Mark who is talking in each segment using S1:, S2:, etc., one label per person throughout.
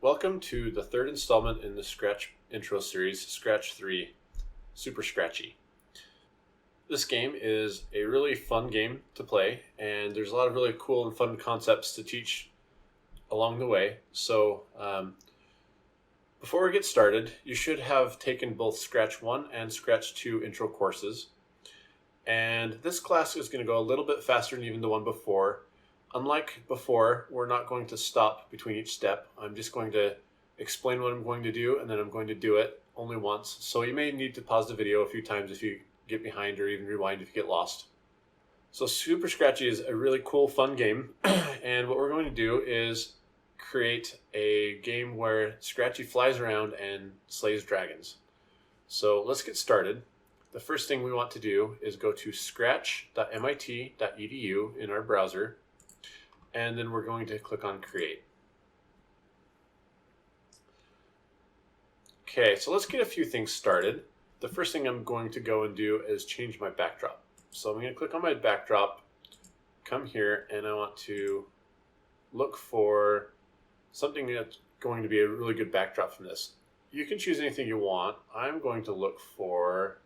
S1: Welcome to the third installment in the Scratch intro series, Scratch 3, Super Scratchy. This game is a really fun game to play, and there's a lot of really cool and fun concepts to teach along the way. So before we get started, you should have taken both Scratch 1 and Scratch 2 intro courses. And this class is going to go a little bit faster than even the one before. Unlike before, we're not going to stop between each step. I'm just going to explain what I'm going to do, and then I'm going to do it only once. So you may need to pause the video a few times if you get behind, or even rewind if you get lost. So Super Scratchy is a really cool, fun game. And what we're going to do is create a game where Scratchy flies around and slays dragons. So let's get started. The first thing we want to do is go to scratch.mit.edu in our browser. And then we're going to click on Create. Okay, so let's get a few things started. The first thing I'm going to go and do is change my backdrop. So I'm going to click on my backdrop, come here, and I want to look for something that's going to be a really good backdrop from this. You can choose anything you want. I'm going to look for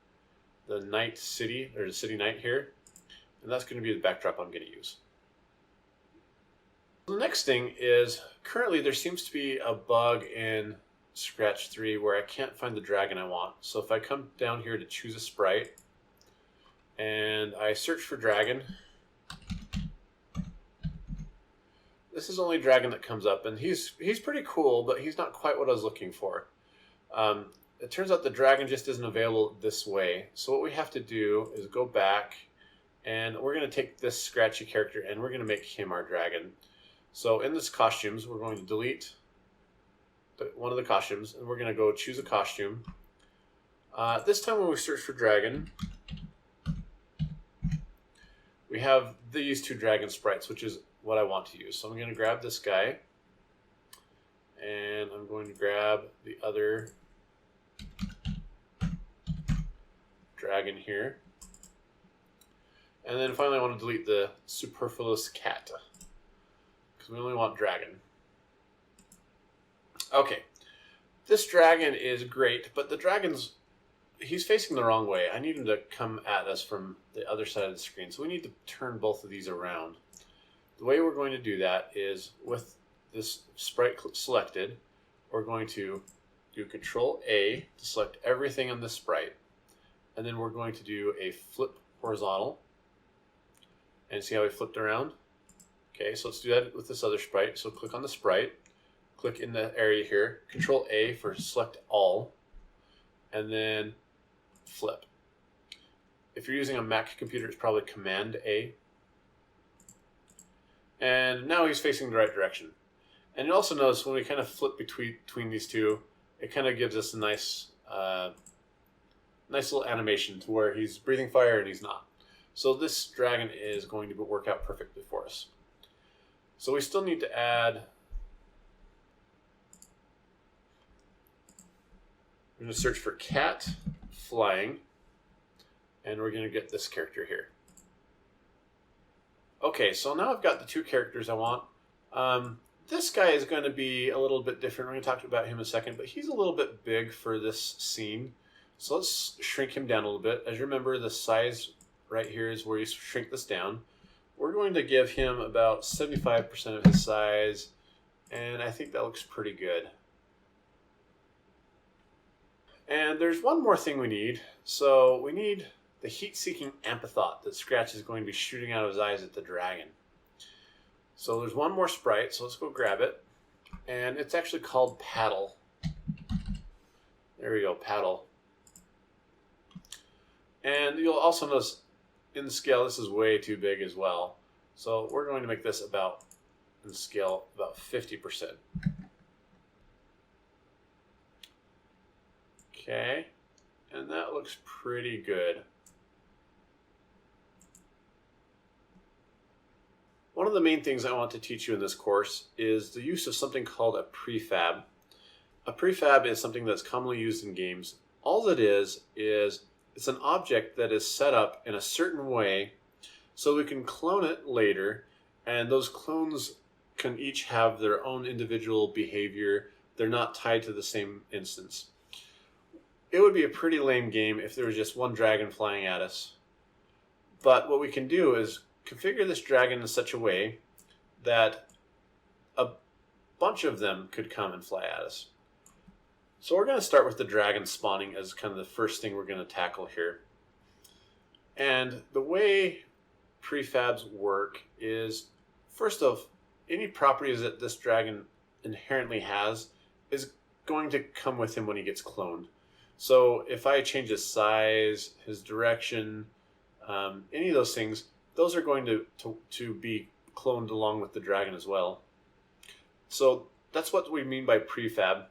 S1: the night city, or the city night here, and that's going to be the backdrop I'm going to use. The next thing is, currently there seems to be a bug in Scratch 3 where I can't find the dragon I want. So if I come down here to choose a sprite and I search for dragon, this is the only dragon that comes up, and he's pretty cool, but he's not quite what I was looking for. It turns out the dragon just isn't available this way. So what we have to do is go back, and we're going to take this Scratchy character and we're going to make him our dragon. So in this costumes, we're going to delete one of the costumes, and we're going to go choose a costume. This time when we search for dragon, we have these two dragon sprites, which is what I want to use. So I'm going to grab this guy, and I'm going to grab the other dragon here. And then finally I want to delete the superfluous cat, because we only want dragon. Okay, this dragon is great, but the dragon's, he's facing the wrong way. I need him to come at us from the other side of the screen, so we need to turn both of these around. The way we're going to do that is, with this sprite selected, we're going to do Control A to select everything on the sprite, and then we're going to do a flip horizontal, and see how we flipped around? Okay, so let's do that with this other sprite. So click on the sprite, click in the area here, Control A for select all, and then flip. If you're using a Mac computer, it's probably Command A. And now he's facing the right direction. And you also notice when we kind of flip between these two, it kind of gives us a nice little animation to where he's breathing fire and he's not. So this dragon is going to work out perfectly for us. So we still need to add, we're going to search for cat flying, and we're going to get this character here. Okay, so now I've got the two characters I want. This guy is going to be a little bit different. We're going to talk about him in a second, but he's a little bit big for this scene. So let's shrink him down a little bit. As you remember, the size right here is where you shrink this down. We're going to give him about 75% of his size, and I think that looks pretty good. And there's one more thing we need. So we need the heat-seeking-ampathought that Scratch is going to be shooting out of his eyes at the dragon. So there's one more sprite, so let's go grab it. And it's actually called Paddle. There we go, Paddle. And you'll also notice in the scale, this is way too big as well. So we're going to make this about, in scale, about 50%. Okay, and that looks pretty good. One of the main things I want to teach you in this course is the use of something called a prefab. A prefab is something that's commonly used in games. All it is it's an object that is set up in a certain way so we can clone it later, and those clones can each have their own individual behavior they're not tied to the same instance. It would be a pretty lame game if there was just one dragon flying at us. But what we can do is configure this dragon in such a way that a bunch of them could come and fly at us. So we're going to start with the dragon spawning as kind of the first thing we're going to tackle here. And the way prefabs work is, first off, any properties that this dragon inherently has is going to come with him when he gets cloned. So if I change his size, his direction, any of those things, those are going to be cloned along with the dragon as well. So that's what we mean by prefab.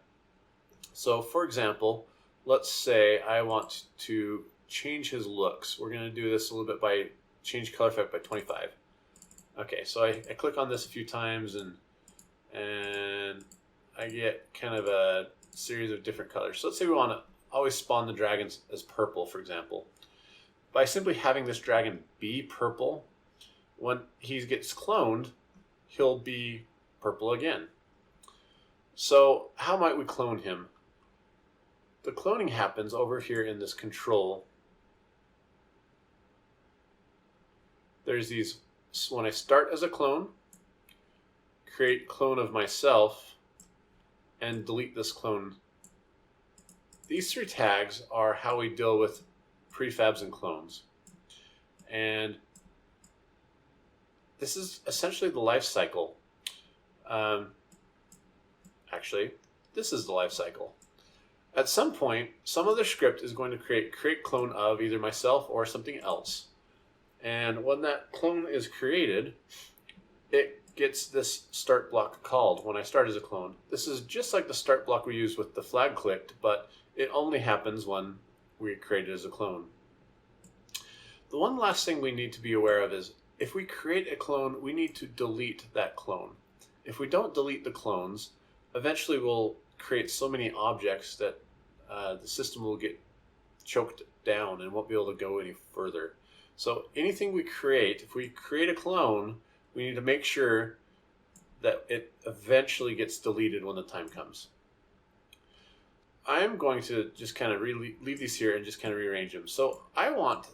S1: So for example, let's say I want to change his looks. We're going to do this a little bit by change color effect by 25. Okay, so I click on this a few times and I get kind of a series of different colors. So let's say we want to always spawn the dragons as purple, for example. By simply having this dragon be purple, when he gets cloned, he'll be purple again. So how might we clone him? The cloning happens over here in this control. There's these, when I start as a clone, create clone of myself, and delete this clone. These three tags are how we deal with prefabs and clones. And this is essentially the life cycle. Actually, this is the life cycle. At some point, some other script is going to create clone of either myself or something else. And when that clone is created, it gets this start block called when I start as a clone. This is just like the start block we use with the flag clicked, but it only happens when we create it as a clone. The one last thing we need to be aware of is if we create a clone, we need to delete that clone. If we don't delete the clones, eventually we'll create so many objects that the system will get choked down and won't be able to go any further. So anything we create, if we create a clone, we need to make sure that it eventually gets deleted when the time comes. I'm going to just kind of leave these here and just kind of rearrange them. So I want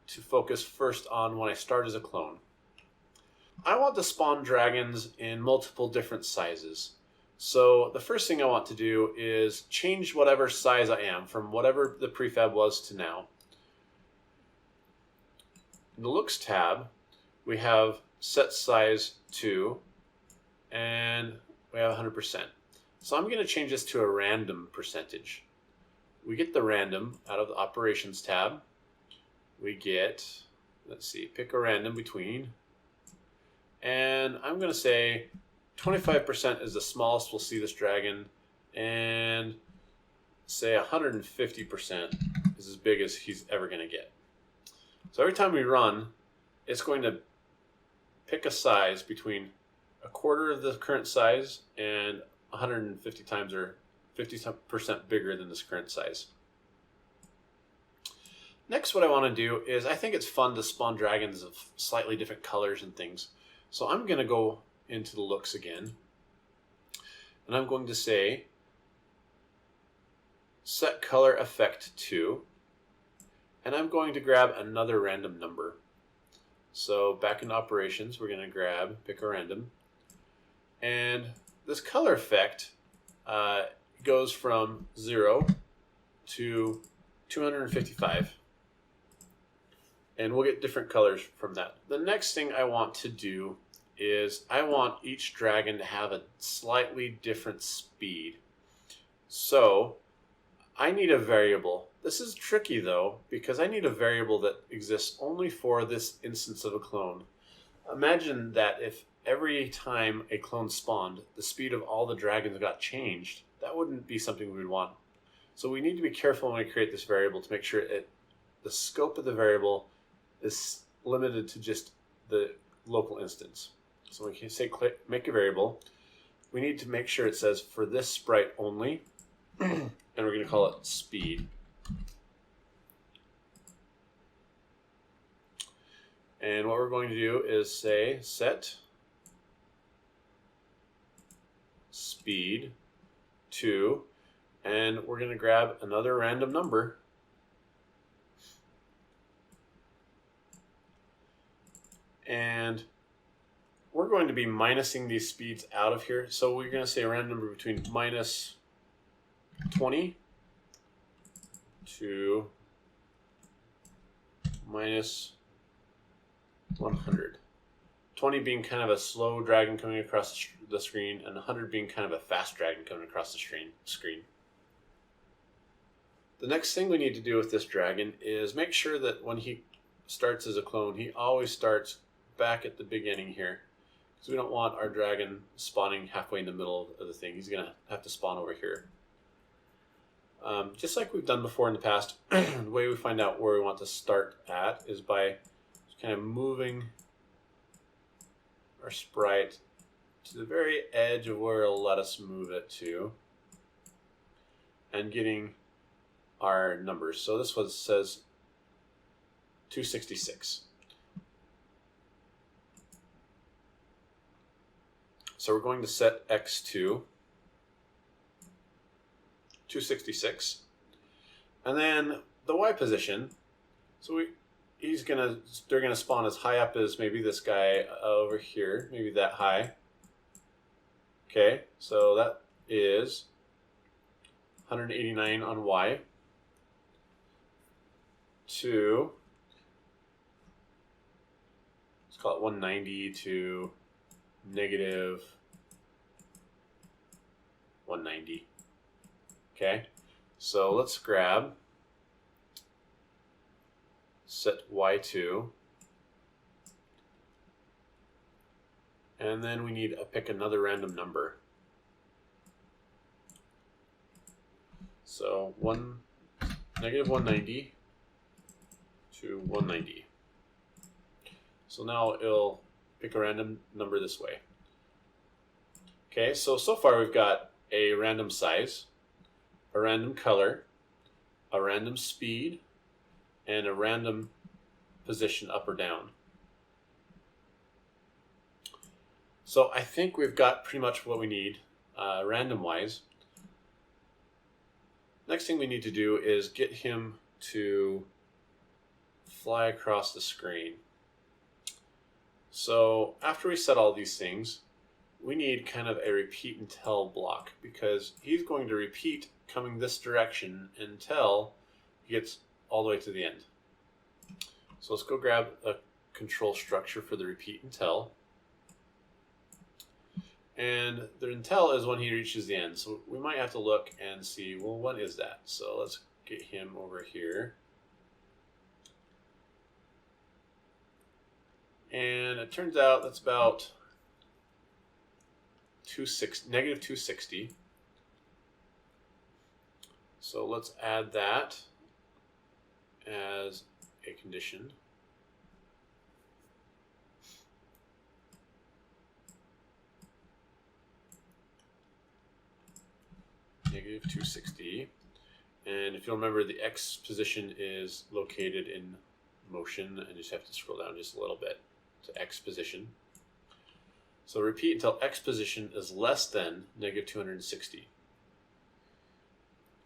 S1: to focus first on when I start as a clone. I want to spawn dragons in multiple different sizes. So the first thing I want to do is change whatever size I am from whatever the prefab was to now. In the looks tab, we have set size to, and we have 100%. So I'm going to change this to a random percentage. We get the random out of the operations tab. We get, let's see, pick a random between, and I'm going to say 25% is the smallest we'll see this dragon, and say 150% is as big as he's ever going to get. So every time we run, it's going to pick a size between a quarter of the current size and 150 times or 50% bigger than this current size. Next, what I want to do is I think it's fun to spawn dragons of slightly different colors and things. So I'm going to go into the looks again, and I'm going to say set color effect to, and I'm going to grab another random number. So back in operations, we're going to pick a random, and this color effect goes from 0 to 255. And we'll get different colors from that. The next thing I want to do is I want each dragon to have a slightly different speed. So I need a variable. This is tricky though, because I need a variable that exists only for this instance of a clone. Imagine that if every time a clone spawned, the speed of all the dragons got changed, that wouldn't be something we would want. So we need to be careful when we create this variable to make sure the scope of the variable is limited to just the local instance. So when you say click, make a variable, we need to make sure it says for this sprite only, and we're going to call it speed. And what we're going to do is say set speed 2, and we're going to grab another random number. And we're going to be minusing these speeds out of here. So we're going to say a random number between minus 20 to minus 100. 20 being kind of a slow dragon coming across the screen, and 100 being kind of a fast dragon coming across the screen. The next thing we need to do with this dragon is make sure that when he starts as a clone, he always starts back at the beginning here, because we don't want our dragon spawning halfway in the middle of the thing. He's going to have to spawn over here. Just like we've done before in the past, the way we find out where we want to start at is by kind of moving our sprite to the very edge of where it'll let us move it to, and getting our numbers. So this one says 266. So we're going to set x to 266, and then the y position. So they're gonna spawn as high up as maybe this guy over here, maybe that high. Okay, so that is 189 on y to, let's call it 190 to negative 190. Okay, so let's grab set y2, and then we need to pick another random number. So negative 190 to 190. So now it'll pick a random number this way. Okay, so far we've got a random size, a random color, a random speed, and a random position up or down. So I think we've got pretty much what we need random-wise. Next thing we need to do is get him to fly across the screen. So after we set all these things, we need kind of a repeat until block, because he's going to repeat coming this direction until he gets all the way to the end. So let's go grab a control structure for the repeat until. And the until is when he reaches the end. So we might have to look and see, well, what is that? So let's get him over here. And it turns out that's about negative 260. So let's add that as a condition. Negative 260. And if you'll remember, the X position is located in motion, and you just have to scroll down just a little bit to X position. So repeat until X position is less than negative 260.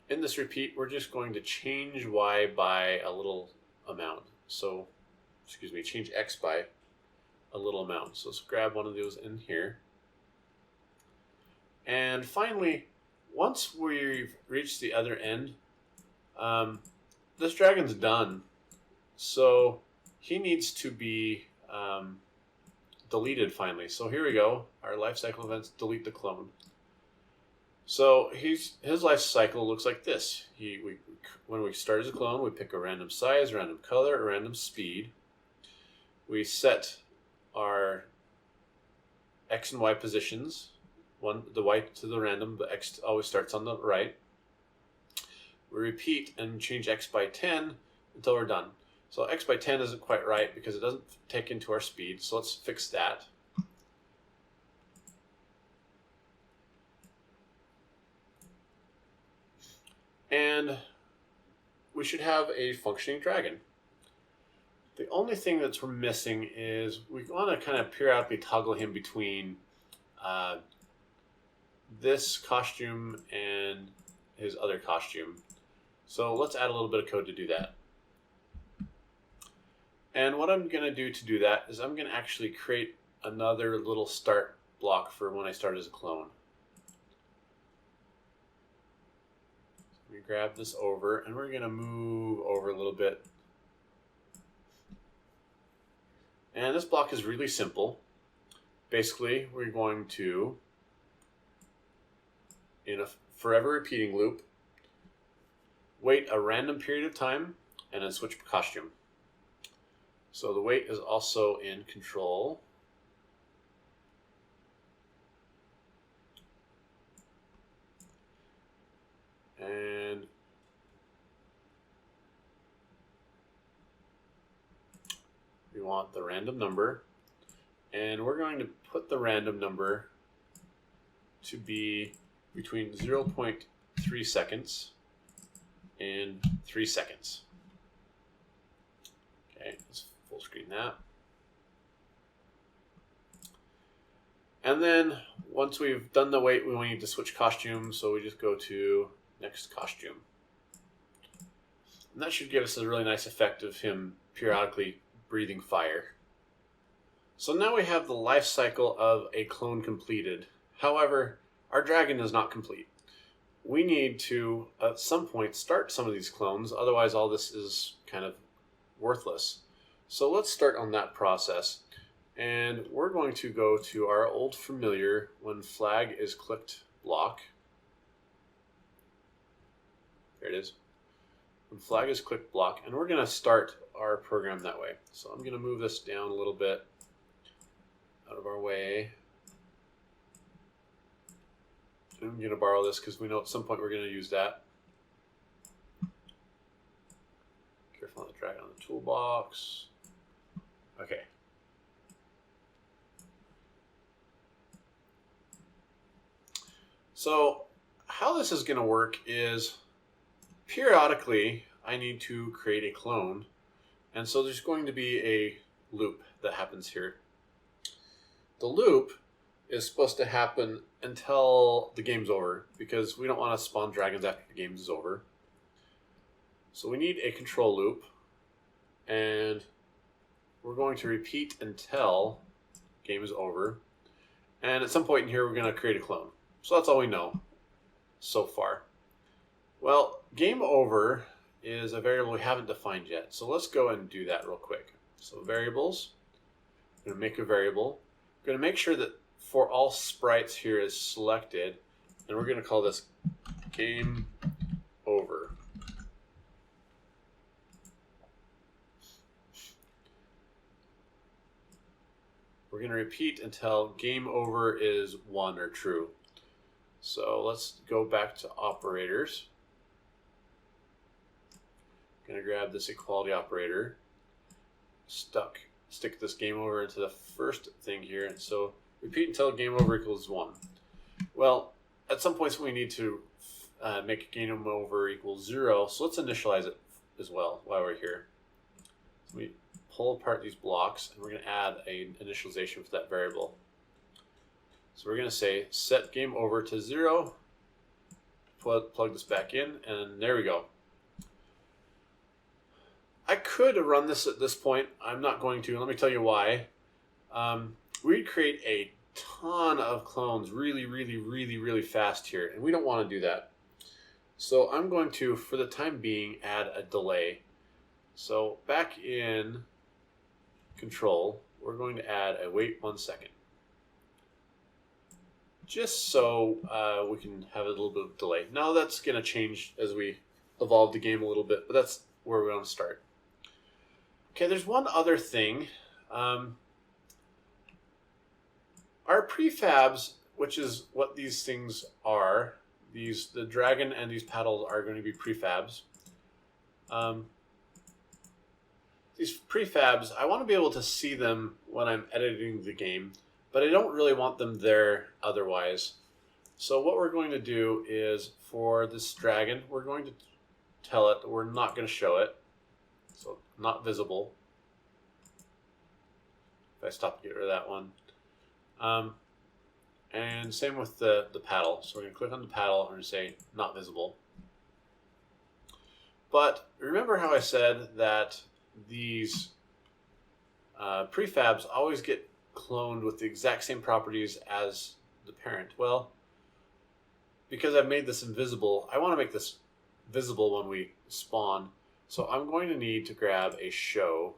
S1: In this repeat, we're just going to change Y by a little amount. So, change X by a little amount. So let's grab one of those in here. And finally, once we've reached the other end, this dragon's done. So he needs to be deleted finally. So here we go. Our life cycle events delete the clone. So his life cycle looks like this. When we start as a clone, we pick a random size, a random color, a random speed. We set our X and Y positions. The Y to the random, but X always starts on the right. We repeat and change X by 10 until we're done. So X by 10 isn't quite right because it doesn't take into our speed. So let's fix that. And we should have a functioning dragon. The only thing that's we're missing is we want to kind of periodically toggle him between this costume and his other costume. So let's add a little bit of code to do that. And what I'm going to do that is I'm going to actually create another little start block for when I start as a clone. We grab this over and we're going to move over a little bit. And this block is really simple. Basically, we're going to, in a forever repeating loop, wait a random period of time and then switch costume. So the wait is also in control. And we want the random number. And we're going to put the random number to be between 0.3 seconds and 3 seconds. Okay, let's full screen that. And then once we've done the wait, we need to switch costume, so we just go to next costume. And that should give us a really nice effect of him periodically breathing fire. So now we have the life cycle of a clone completed. However, our dragon is not complete. We need to, at some point, start some of these clones, otherwise all this is kind of worthless. So let's start on that process. And we're going to go to our old familiar when flag is clicked block. There it is. When flag is clicked block, and we're going to start our program that way. So I'm going to move this down a little bit out of our way. I'm going to borrow this because we know at some point we're going to use that. Careful on the drag on the toolbox. Okay. So how this is going to work is periodically I need to create a clone. And so there's going to be a loop that happens here. The loop is supposed to happen until the game's over because we don't want to spawn dragons after the game is over. So we need a control loop, and we're going to repeat until game is over. And at some point in here, we're going to create a clone. So that's all we know so far. Well, game over is a variable we haven't defined yet. So let's go and do that real quick. So variables, I'm going to make a variable. I'm going to make sure that for all sprites here is selected, and we're going to call this game over. We're going to repeat until game over is 1 or true. So let's go back to operators. I'm going to grab this equality operator, stick this game over into the first thing here, and so repeat until game over equals 1. Well, at some points we need to make game over equals 0, so let's initialize it as well while we're here. So we pull apart these blocks, and we're going to add an initialization for that variable. So we're going to say set game over to 0, plug this back in, and there we go. I could run this at this point. I'm not going to. Let me tell you why. We'd create a ton of clones really fast here, and we don't want to do that. So I'm going to, for the time being, add a delay. So back in control, we're going to add a wait 1 second. Just so we can have a little bit of delay. Now that's going to change as we evolve the game a little bit, but that's where we want to start. Okay, there's one other thing. Our prefabs, which is what these things are, the dragon and these paddles are going to be prefabs. These prefabs, I want to be able to see them when I'm editing the game, but I don't really want them there otherwise. So what we're going to do is, for this dragon, we're going to tell it that we're not going to show it. So not visible. If I stop, get rid of that one. And same with the paddle. So we're going to click on the paddle and we're going to say not visible. But remember how I said that these prefabs always get cloned with the exact same properties as the parent? Well, because I've made this invisible, I want to make this visible when we spawn. So I'm going to need to grab a show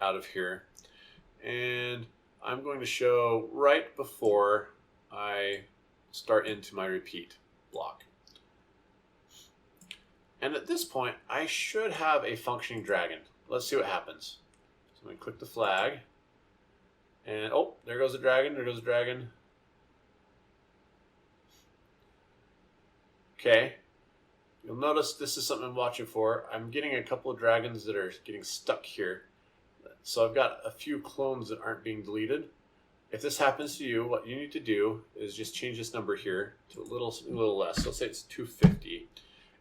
S1: out of here. And I'm going to show right before I start into my repeat block. And at this point, I should have a functioning dragon. Let's see what happens. So I'm going to click the flag. And oh, there goes the dragon, there goes the dragon. Okay. You'll notice this is something I'm watching for. I'm getting a couple of dragons that are getting stuck here. So I've got a few clones that aren't being deleted. If this happens to you, what you need to do is just change this number here to a little less. So let's say it's 250.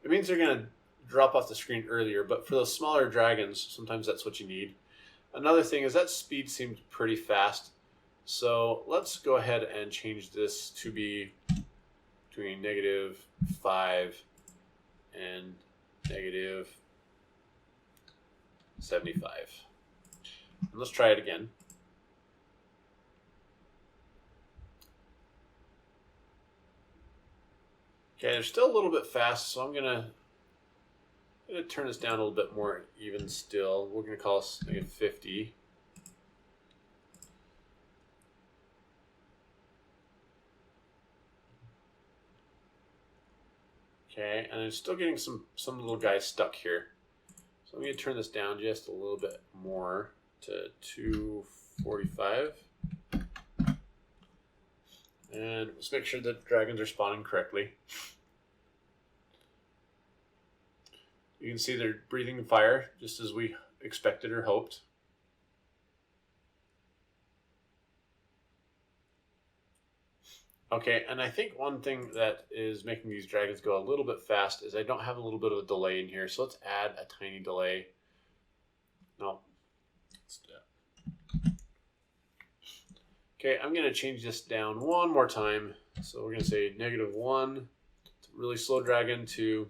S1: It means they're going to drop off the screen earlier, but for those smaller dragons, sometimes that's what you need. Another thing is that speed seemed pretty fast. So let's go ahead and change this to be between -5 and -75. And let's try it again. Okay, they're still a little bit fast, so I'm gonna turn this down a little bit more even still. We're gonna call this -50. Okay, and I'm still getting some little guys stuck here. So I'm gonna turn this down just a little bit more to 245. And let's make sure that dragons are spawning correctly. You can see they're breathing fire, just as we expected or hoped. Okay, and I think one thing that is making these dragons go a little bit fast is I don't have a little bit of a delay in here. So let's add a tiny delay. No. Okay, I'm going to change this down one more time. So we're going to say -1. It's a really slow dragon to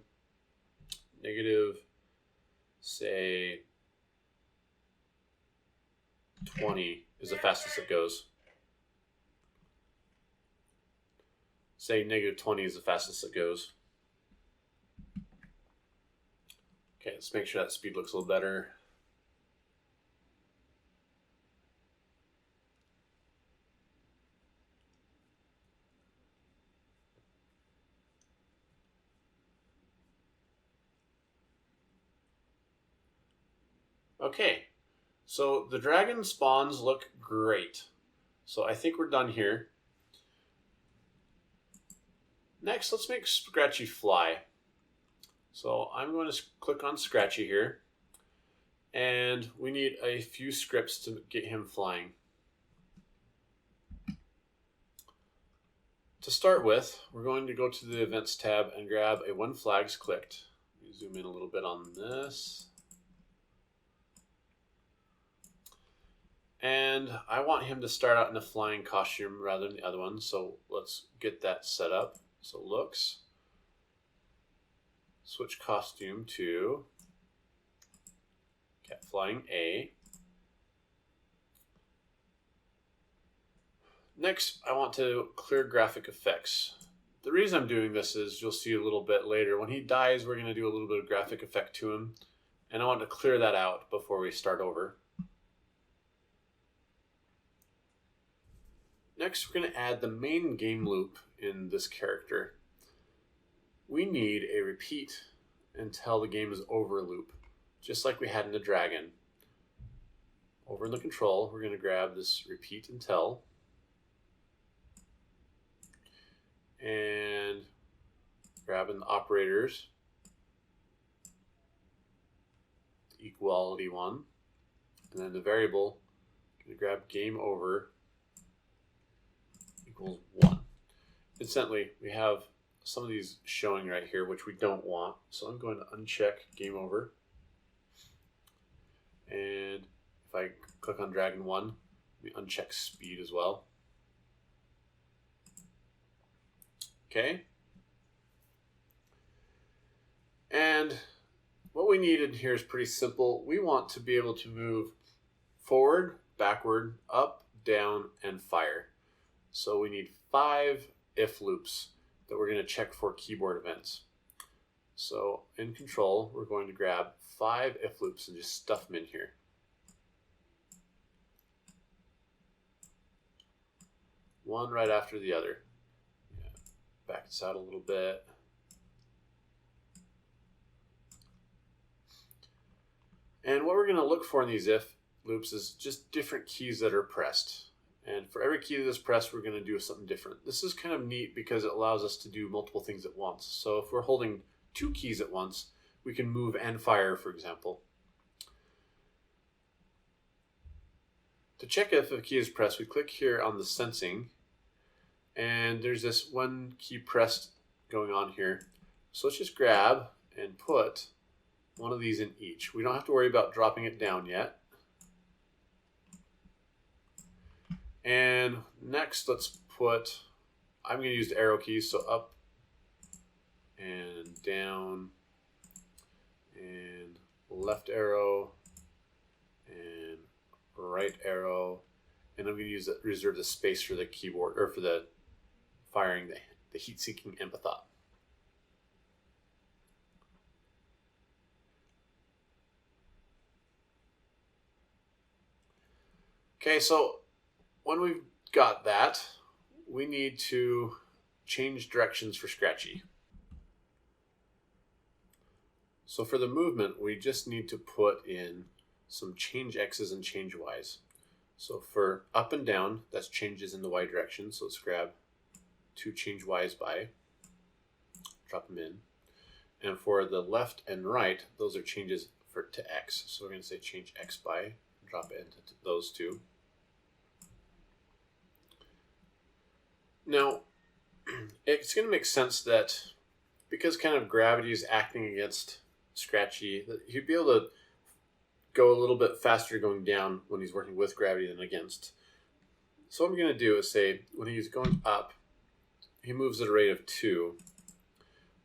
S1: say 20 is the fastest it goes. Say -20 is the fastest it goes. Okay, let's make sure that speed looks a little better. Okay, so the dragon spawns look great. So I think we're done here. Next, let's make Scratchy fly. So I'm going to click on Scratchy here. And we need a few scripts to get him flying. To start with, we're going to go to the Events tab and grab a when flags clicked. Let me zoom in a little bit on this. And I want him to start out in a flying costume rather than the other one. So let's get that set up. So looks, switch costume to cat flying A. Next, I want to clear graphic effects. The reason I'm doing this is you'll see a little bit later. When he dies, we're going to do a little bit of graphic effect to him. And I want to clear that out before we start over. Next, we're going to add the main game loop in this character. We need a repeat until the game is over loop, just like we had in the dragon. Over in the control, we're going to grab this repeat until and grabbing the operators, the equality one, and then the variable, going to grab game over equals 1. Incidentally, we have some of these showing right here, which we don't want. So I'm going to uncheck game over. And if I click on Dragon 1, Let me uncheck speed as well. Okay. And what we need in here is pretty simple. We want to be able to move forward, backward, up, down, and fire. So we need 5 if loops that we're going to check for keyboard events. So in control, we're going to grab 5 if loops and just stuff them in here. One right after the other. Yeah. Back this out a little bit. And what we're going to look for in these if loops is just different keys that are pressed. And for every key that's pressed, we're going to do something different. This is kind of neat because it allows us to do multiple things at once. So if we're holding 2 keys at once, we can move and fire, for example. To check if a key is pressed, we click here on the sensing, and there's this 1 key pressed going on here. So let's just grab and put one of these in each. We don't have to worry about dropping it down yet. And next, let's put, I'm going to use the arrow keys, so up and down and left arrow and right arrow, and I'm going to use reserve the space for the keyboard, or for the firing the heat-seeking-ampathought. Okay, so when we've got that, we need to change directions for Scratchy. So for the movement, we just need to put in some change X's and change Y's. So for up and down, that's changes in the Y direction. So let's grab 2 change Y's by, drop them in. And for the left and right, those are changes to X. So we're going to say change X by, drop it into those 2. Now, it's going to make sense that because kind of gravity is acting against Scratchy, that he'd be able to go a little bit faster going down when he's working with gravity than against. So what I'm going to do is say when he's going up, he moves at a rate of 2.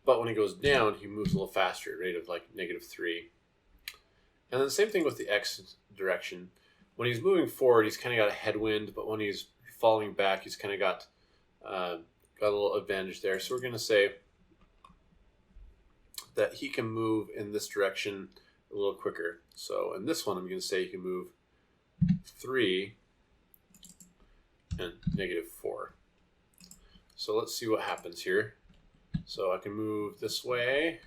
S1: But when he goes down, he moves a little faster, at a rate of like -3. And then the same thing with the X direction. When he's moving forward, he's kind of got a headwind, but when he's falling back, he's kind of got a little advantage there. So we're going to say that he can move in this direction a little quicker. So in this one, I'm going to say he can move 3 and -4. So let's see what happens here. So I can move this way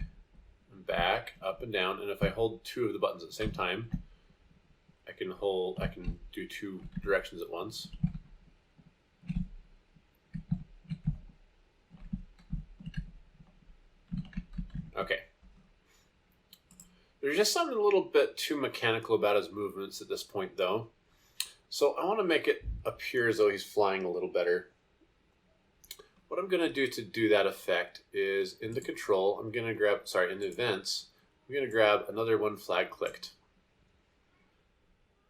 S1: and back, up and down, and if I hold 2 of the buttons at the same time, I can do 2 directions at once. Okay. There's just something a little bit too mechanical about his movements at this point, though. So I want to make it appear as though he's flying a little better. What I'm going to do that effect is in the control, I'm going to grab, in the events, I'm going to grab another 1 flag clicked.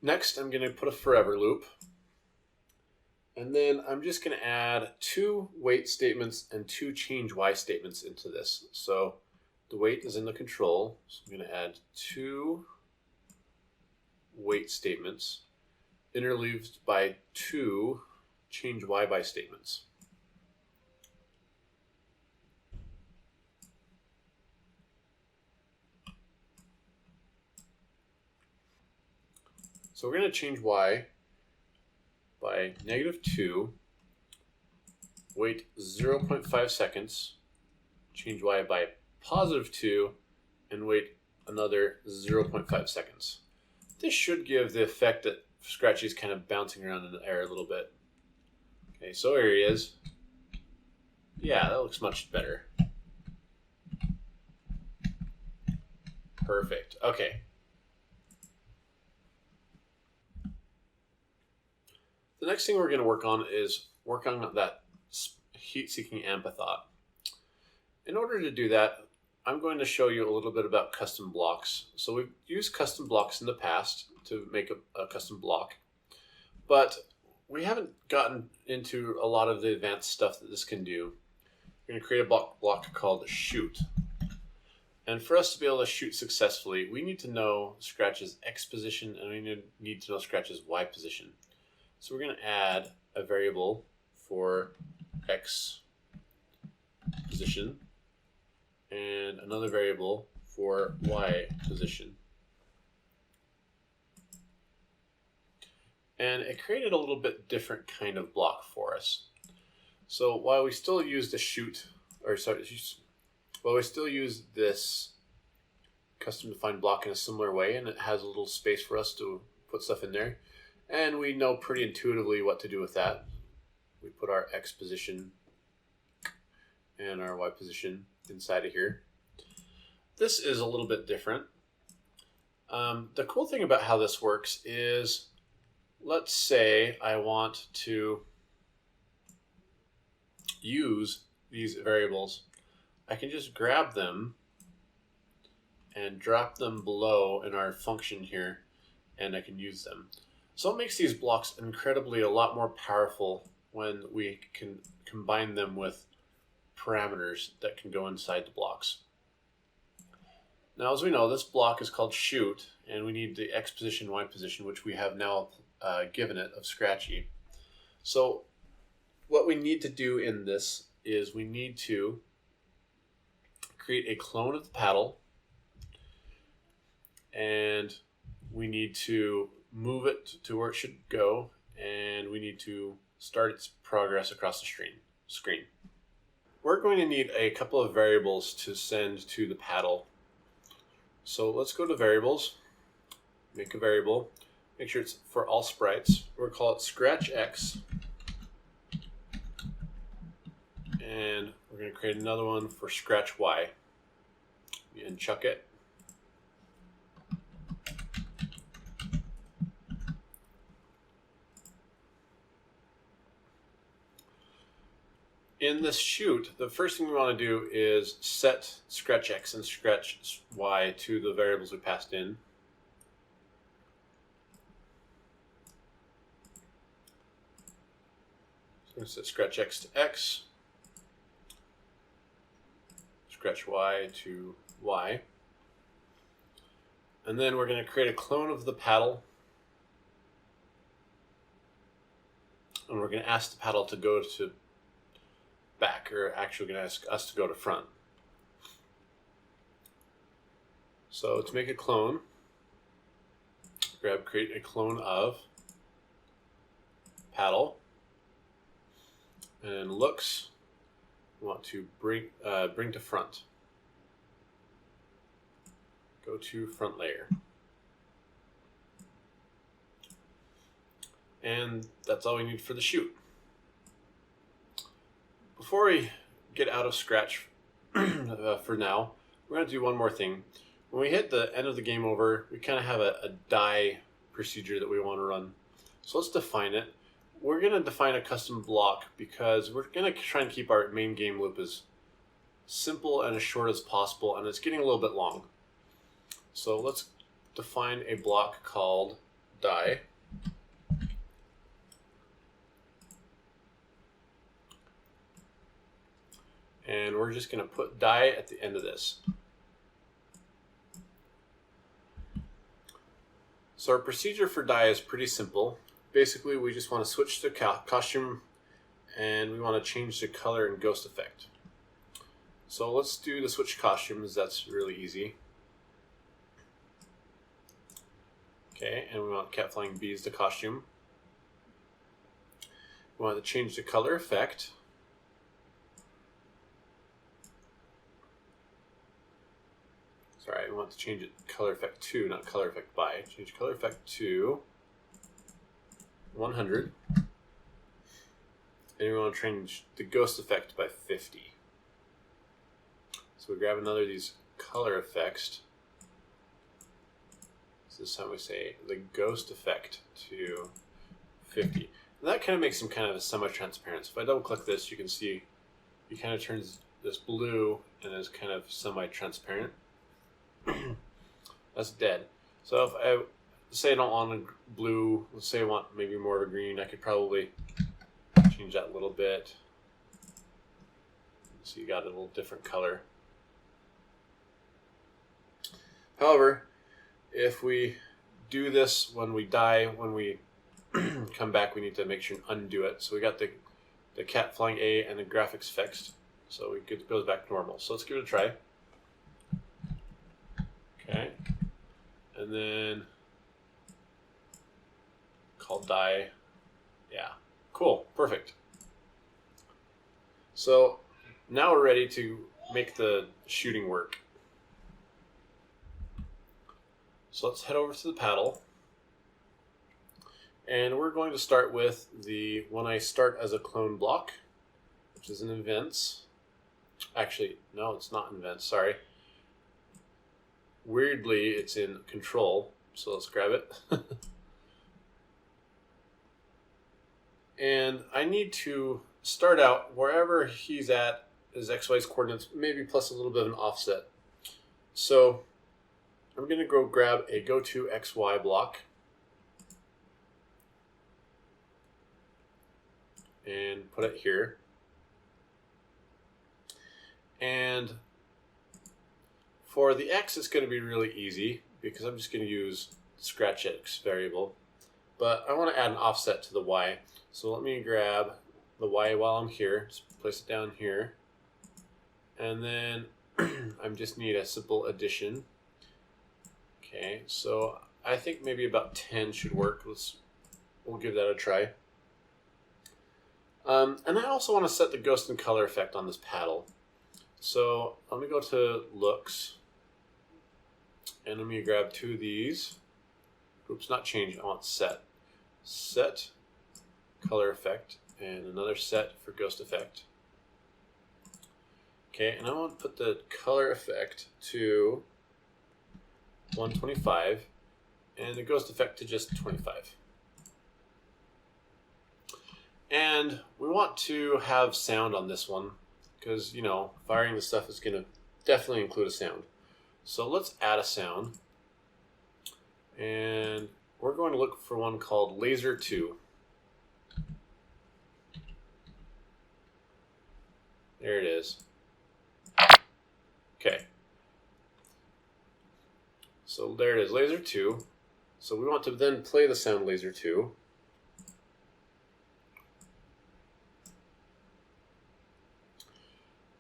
S1: Next, I'm going to put a forever loop. And then I'm just going to add 2 wait statements and 2 change Y statements into this. So the wait is in the control, so I'm going to add 2 wait statements, interleaved by 2 change Y by statements. So we're going to change Y by -2, wait 0.5 seconds, change Y by +2, and wait another 0.5 seconds. This should give the effect that Scratchy's kind of bouncing around in the air a little bit. Okay, so here he is. Yeah, that looks much better. Perfect. Okay. The next thing we're going to work on is that heat-seeking-ampathought. In order to do that, I'm going to show you a little bit about custom blocks. So we've used custom blocks in the past to make a custom block, but we haven't gotten into a lot of the advanced stuff that this can do. We're going to create a block called shoot. And for us to be able to shoot successfully, we need to know Scratch's X position and we need to know Scratch's Y position. So we're going to add a variable for X position and another variable for Y position. And it created a little bit different kind of block for us. So while we still use the shoot, while we still use this custom defined block in a similar way, and it has a little space for us to put stuff in there, and we know pretty intuitively what to do with that. We put our X position and our Y position inside of here. This is a little bit different. The cool thing about how this works is, let's say I want to use these variables. I can just grab them and drop them below in our function here, and I can use them. So it makes these blocks incredibly a lot more powerful when we can combine them with parameters that can go inside the blocks. Now, as we know, this block is called shoot, and we need the X position, Y position, which we have now given it of Scratchy. So what we need to do in this is we need to create a clone of the paddle, and we need to move it to where it should go, and we need to start its progress across the screen. We're going to need a couple of variables to send to the paddle. So let's go to variables, make a variable, make sure it's for all sprites. We'll call it Scratch X, and we're going to create another one for Scratch Y and chuck it. In this shoot, the first thing we want to do is set Scratch X and Scratch Y to the variables we passed in. So I'm going to set Scratch X to X, Scratch Y to Y, and then we're going to create a clone of the paddle, and we're going to ask the paddle to go to back, or actually going to ask us to go to front. So to make a clone, create a clone of paddle, and looks, we want to bring to front. Go to front layer. And that's all we need for the shoot. Before we get out of Scratch for now, we're going to do one more thing. When we hit the end of the game over, we kind of have a die procedure that we want to run. So let's define it. We're going to define a custom block because we're going to try and keep our main game loop as simple and as short as possible, and it's getting a little bit long. So let's define a block called die. And we're just going to put die at the end of this. So our procedure for die is pretty simple. Basically, we just want to switch the costume, and we want to change the color and ghost effect. So let's do the switch costumes. That's really easy. Okay, and we want Cat Flying Bee as the costume. We want to change the color effect. Sorry, we want to change it color effect to, not color effect by. Change color effect to 100. And we want to change the ghost effect by 50. So we grab another of these color effects. So this time we say the ghost effect to 50. And that kind of makes them kind of a semi-transparent. So if I double click this, you can see it kind of turns this blue and is kind of semi-transparent. That's dead. So if I say I don't want a blue, let's say I want maybe more of a green, I could probably change that a little bit. So you got a little different color. However, if we do this when we die, when we come back, we need to make sure and undo it. So we got the cat flying A and the graphics fixed. So it goes back to normal. So let's give it a try. Okay. And then call die. Yeah. Cool. Perfect. So now we're ready to make the shooting work. So let's head over to the paddle. And we're going to start with the when I start as a clone block, which is in events. Actually, no, it's not in events, sorry. Weirdly, it's in control. So let's grab it. And I need to start out wherever he's at, his XY's coordinates, maybe plus a little bit of an offset. So I'm going to go grab a go to XY block and put it here. And for the X, it's going to be really easy because I'm just going to use the Scratch X variable. But I want to add an offset to the Y. So let me grab the Y while I'm here. Just place it down here. And then I just need a simple addition. Okay, so I think maybe about 10 should work. We'll give that a try. And I also want to set the ghost and color effect on this paddle. So let me go to looks. And let me grab two of these. Oops, not change, I want set. Set color effect and another set for ghost effect. Okay, and I want to put the color effect to 125 and the ghost effect to just 25. And we want to have sound on this one because, you know, firing the stuff is going to definitely include a sound. So let's add a sound. And we're going to look for one called Laser 2. There it is. Okay. So there it is, Laser 2. So we want to then play the sound Laser 2.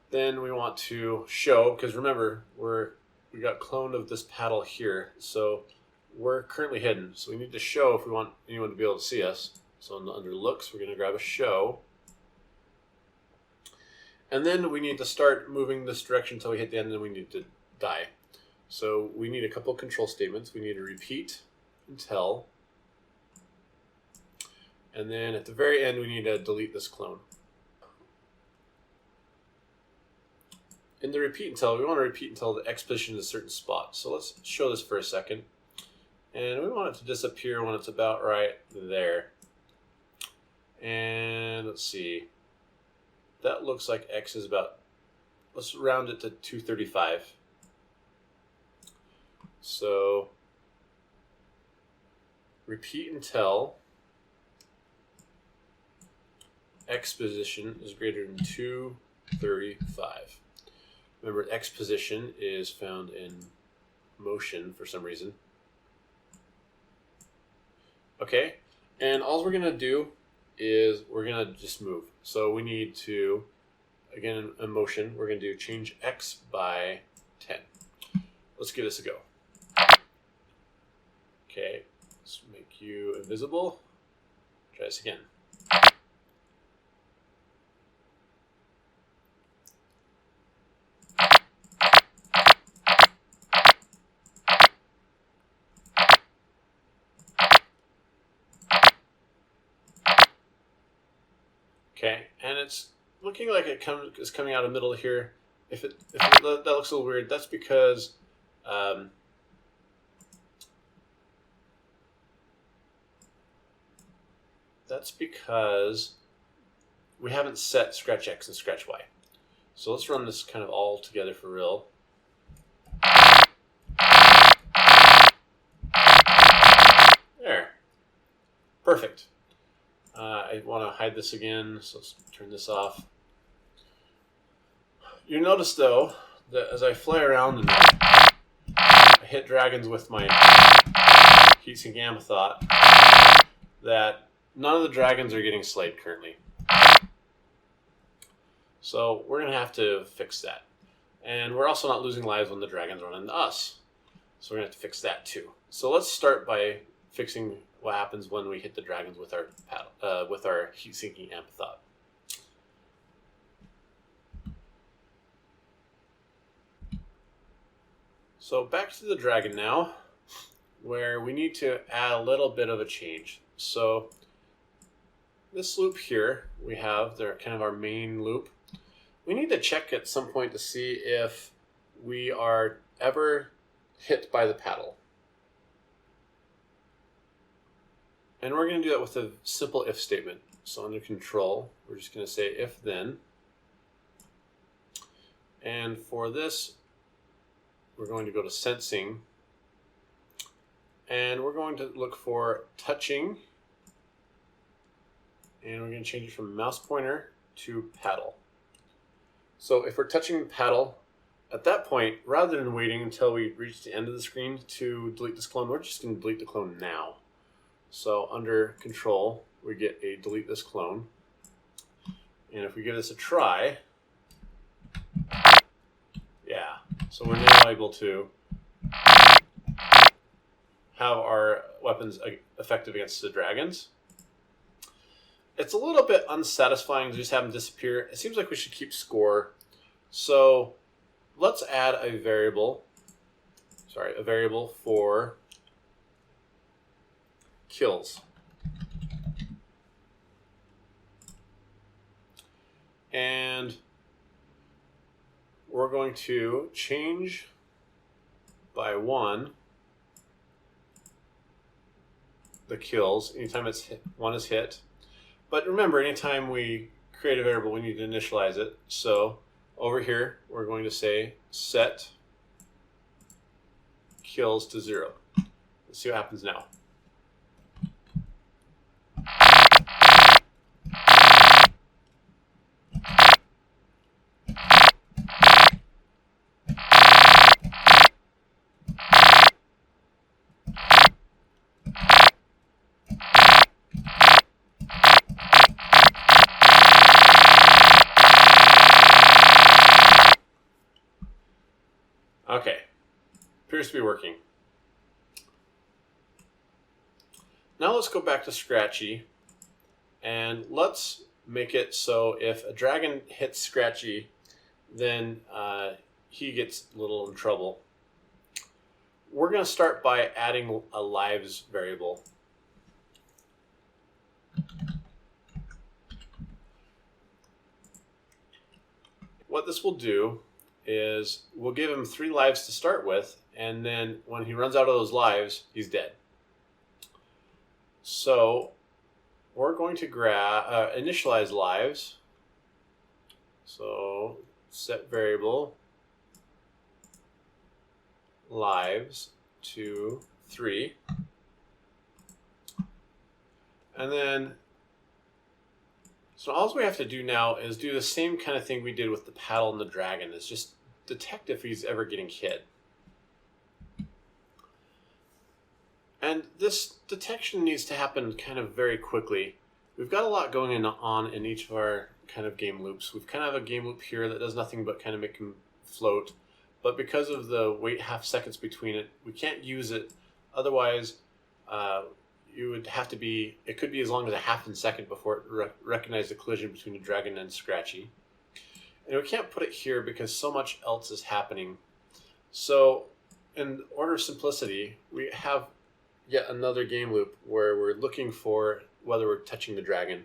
S1: Then we want to show, because remember, we got cloned of this paddle here, so we're currently hidden. So we need to show if we want anyone to be able to see us. So under looks, we're going to grab a show. And then we need to start moving this direction until we hit the end, and then we need to die. So we need a couple control statements. We need to repeat until. And then at the very end, we need to delete this clone. In the repeat until, we want to repeat until the X position is a certain spot. So let's show this for a second. And we want it to disappear when it's about right there. And let's see. That looks like X is about, let's round it to 235. So repeat until X position is greater than 235. Remember, X position is found in motion for some reason. Okay, and all we're going to do is we're going to just move. So we need to, again, in motion, we're going to do change X by 10. Let's give this a go. Okay, let's make you invisible. Try this again. Okay, and it's looking like it's coming out of the middle here. If that looks a little weird, that's because we haven't set Scratch X and Scratch Y. So let's run this kind of all together for real. Perfect. I want to hide this again, so let's turn this off. You notice though that as I fly around and I hit dragons with my heat-seeking-ampathought, that none of the dragons are getting slayed currently. So we're going to have to fix that. And we're also not losing lives when the dragons run into us. So we're going to have to fix that too. So let's start by fixing what happens when we hit the dragons with our paddle, with our heat-seeking-ampathought. So back to the dragon now, where we need to add a little bit of a change. So this loop here, we have kind of our main loop. We need to check at some point to see if we are ever hit by the paddle. And we're going to do that with a simple if statement. So under control, we're just going to say if then. And for this, we're going to go to sensing. And we're going to look for touching. And we're going to change it from mouse pointer to paddle. So if we're touching the paddle, at that point, rather than waiting until we reach the end of the screen to delete this clone, we're just going to delete the clone now. So under control, we get a delete this clone. And if we give this a try, yeah, so we're now able to have our weapons effective against the dragons. It's a little bit unsatisfying to just have them disappear. It seems like we should keep score. So let's add a variable for kills. And we're going to change by 1 the kills anytime it's hit, 1 is hit. But remember, anytime we create a variable, we need to initialize it. So over here, we're going to say set kills to 0. Let's see what happens now. Okay, appears to be working. Now let's go back to Scratchy and let's make it so if a dragon hits Scratchy, then he gets a little in trouble. We're going to start by adding a lives variable. What this will do is we'll give him 3 lives to start with, and then when he runs out of those lives, he's dead. So we're going to initialize lives. So set variable lives to 3. And then, so all we have to do now is do the same kind of thing we did with the paddle and the dragon. Is just detect if he's ever getting hit. And this detection needs to happen kind of very quickly. We've got a lot going on in each of our kind of game loops. We've kind of have a game loop here that does nothing but kind of make him float. But because of the wait half seconds between it, we can't use it. Otherwise, you would have to be, it could be as long as a half a second before it recognizes the collision between the dragon and Scratchy. And we can't put it here because so much else is happening. So in order of simplicity, we have yet another game loop where we're looking for whether we're touching the dragon.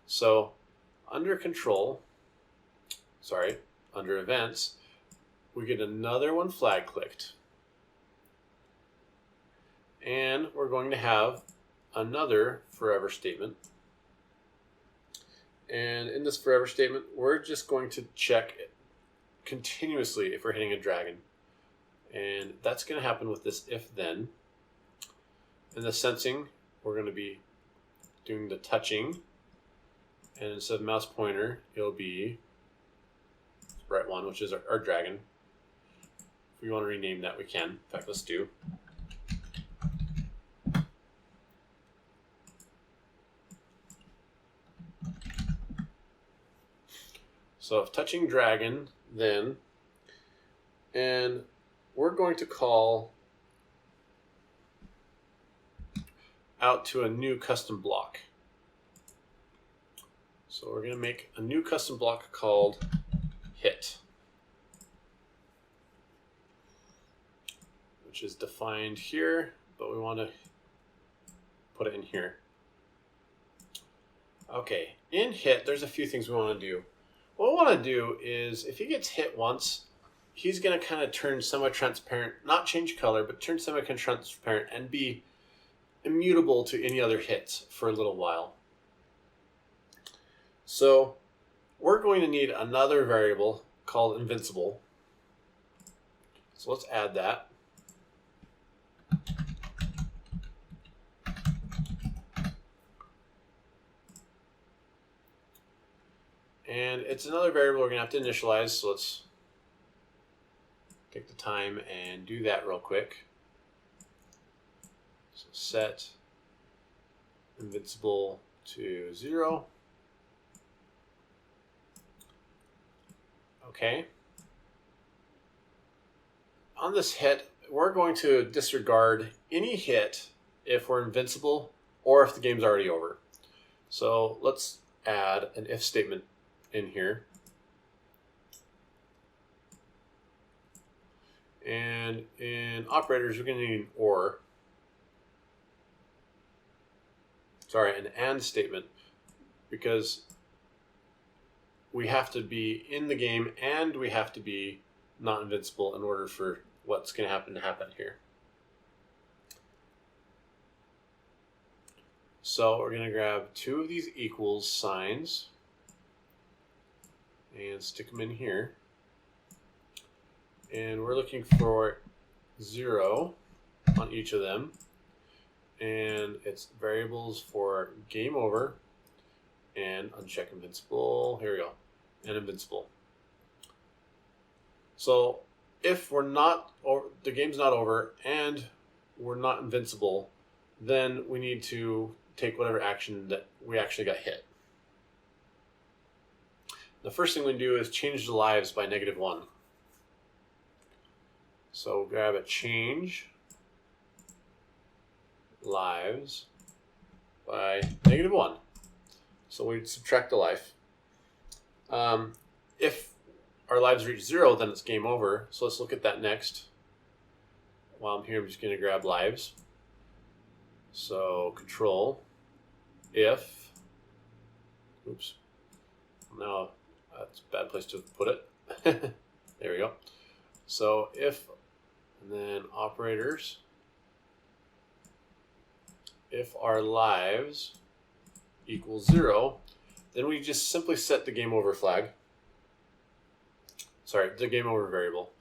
S1: So under control, under events, we get another one flag clicked. And we're going to have another forever statement. And in this forever statement, we're just going to check continuously if we're hitting a dragon. And that's going to happen with this if then. In the sensing, we're going to be doing the touching, and instead of mouse pointer, it'll be the right one, which is our dragon. If we want to rename that, we can. In fact, let's do. So if touching dragon, then, and we're going to call out to a new custom block. So we're going to make a new custom block called hit, which is defined here, but we want to put it in here. Okay, in hit, there's a few things we want to do. What we want to do is, if he gets hit once, he's going to kind of turn semi-transparent, not change color, but turn semi-transparent and be immutable to any other hits for a little while. So we're going to need another variable called invincible. So let's add that. And it's another variable we're going to have to initialize, so let's take the time and do that real quick. So set invincible to 0. Okay. On this hit, we're going to disregard any hit if we're invincible or if the game's already over. So let's add an if statement in here. And in operators, we're going to need an or. Sorry, an and statement, because we have to be in the game and we have to be not invincible in order for what's going to happen here. So we're going to grab two of these equals signs and stick them in here. And we're looking for 0 on each of them. And it's variables for game over and uncheck invincible. Here we go. And invincible. So if we're not, or the game's not over and we're not invincible, then we need to take whatever action that we actually got hit. The first thing we do is change the lives by -1. So grab a change lives by -1. So we subtract the life. If our lives reach 0, then it's game over. So let's look at that next. While I'm here, I'm just going to grab lives. So control if, oops, no, that's a bad place to put it. There we go. So if, and then operators, if our lives equals 0, then we just simply set the game over flag. Sorry, the game over variable.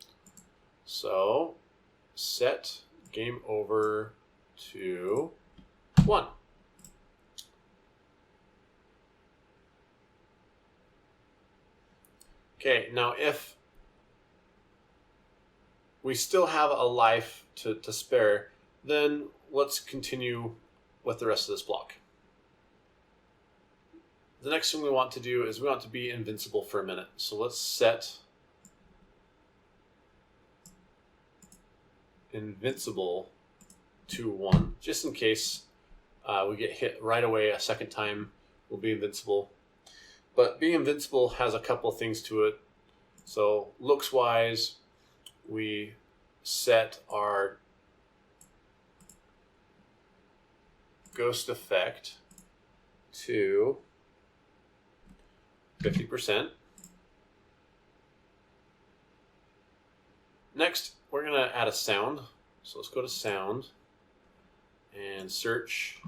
S1: So set game over to 1. Okay, now if we still have a life to spare, then let's continue with the rest of this block. The next thing we want to do is we want to be invincible for a minute. So let's set invincible to 1, just in case we get hit right away a second time, we'll be invincible. But being invincible has a couple things to it. So looks wise, we set our ghost effect to 50%. Next, we're going to add a sound. So let's go to sound and search,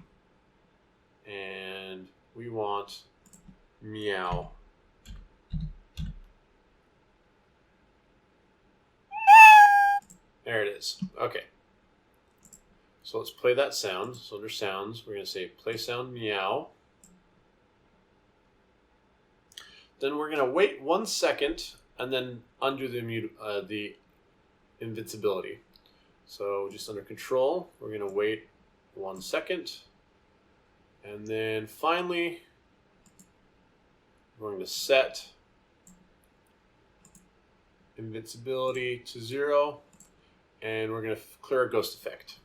S1: and we want meow. There it is. Okay. So let's play that sound. So under sounds, we're going to say play sound meow. Then we're going to wait 1 second and then undo the invincibility. So just under control, we're going to wait 1 second. And then finally, we're going to set invincibility to 0. And we're going to clear our ghost effect.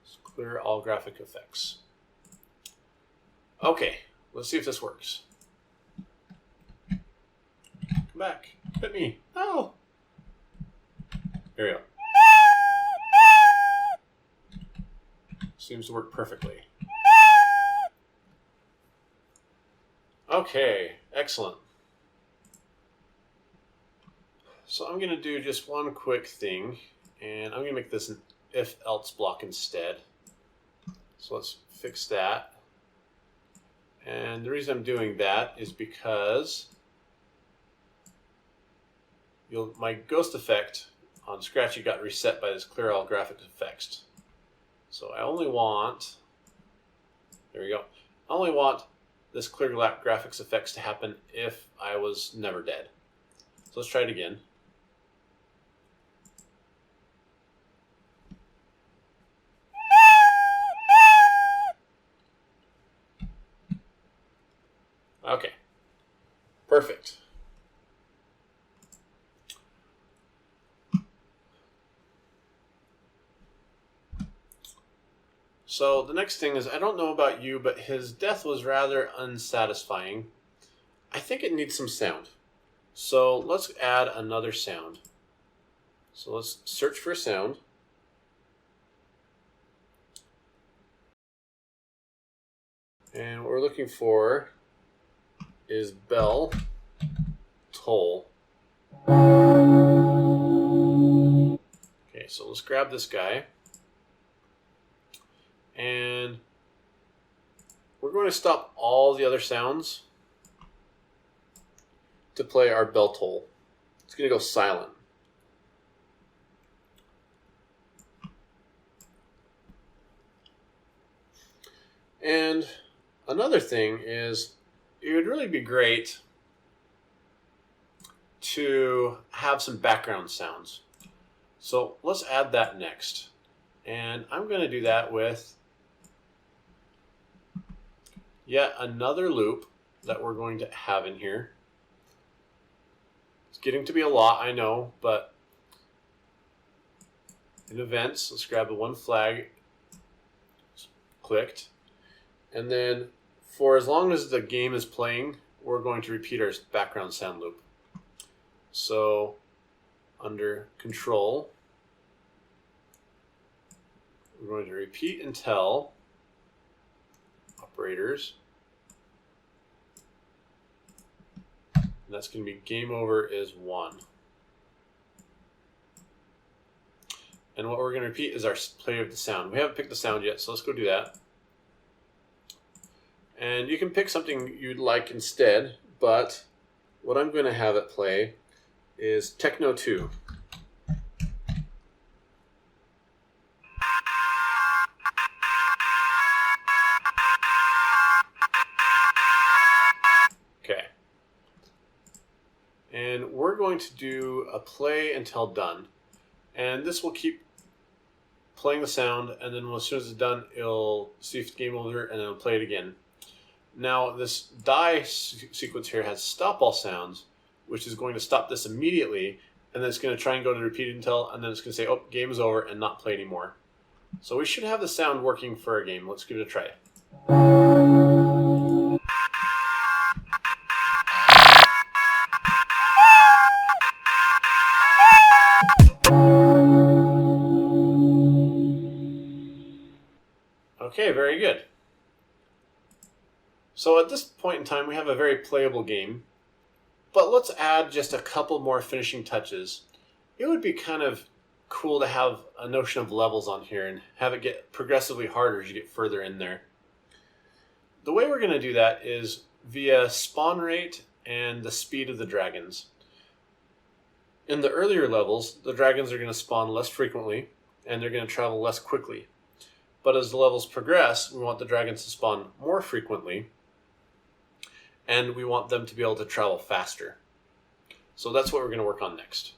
S1: So clear all graphic effects. Okay, let's see if this works. Come back. Hit me. No. There we go. Seems to work perfectly. Okay, excellent. So I'm going to do just one quick thing, and I'm going to make this an if-else block instead. So let's fix that. And the reason I'm doing that is because my ghost effect on Scratchy got reset by this clear all graphics effects. So I only want, there we go, I only want this clear graphics effects to happen if I was never dead. So let's try it again. Okay, perfect. So the next thing is, I don't know about you, but his death was rather unsatisfying. I think it needs some sound. So let's add another sound. So let's search for a sound. And what we're looking for is bell toll. Okay, so let's grab this guy. And we're going to stop all the other sounds to play our bell toll. It's going to go silent. And another thing is, it would really be great to have some background sounds. So let's add that next. And I'm going to do that with yet another loop that we're going to have in here. It's getting to be a lot, I know, but in events, let's grab the one flag, clicked, and then for as long as the game is playing, we're going to repeat our background sound loop. So under control, we're going to repeat until operators. And that's going to be game over is 1. And what we're going to repeat is our play of the sound. We haven't picked the sound yet, so let's go do that. And you can pick something you'd like instead, but what I'm going to have it play is Techno 2. Okay. And we're going to do a play until done. And this will keep playing the sound, and then as soon as it's done, it'll see if it's game over, and then it'll play it again. Now, this die sequence here has stop all sounds, which is going to stop this immediately, and then it's going to try and go to repeat until, and then it's going to say, oh, game is over, and not play anymore. So we should have the sound working for our game. Let's give it a try. Okay, very good. So at this point in time, we have a very playable game, but let's add just a couple more finishing touches. It would be kind of cool to have a notion of levels on here and have it get progressively harder as you get further in there. The way we're going to do that is via spawn rate and the speed of the dragons. In the earlier levels, the dragons are going to spawn less frequently, and they're going to travel less quickly. But as the levels progress, we want the dragons to spawn more frequently, and we want them to be able to travel faster. So that's what we're going to work on next.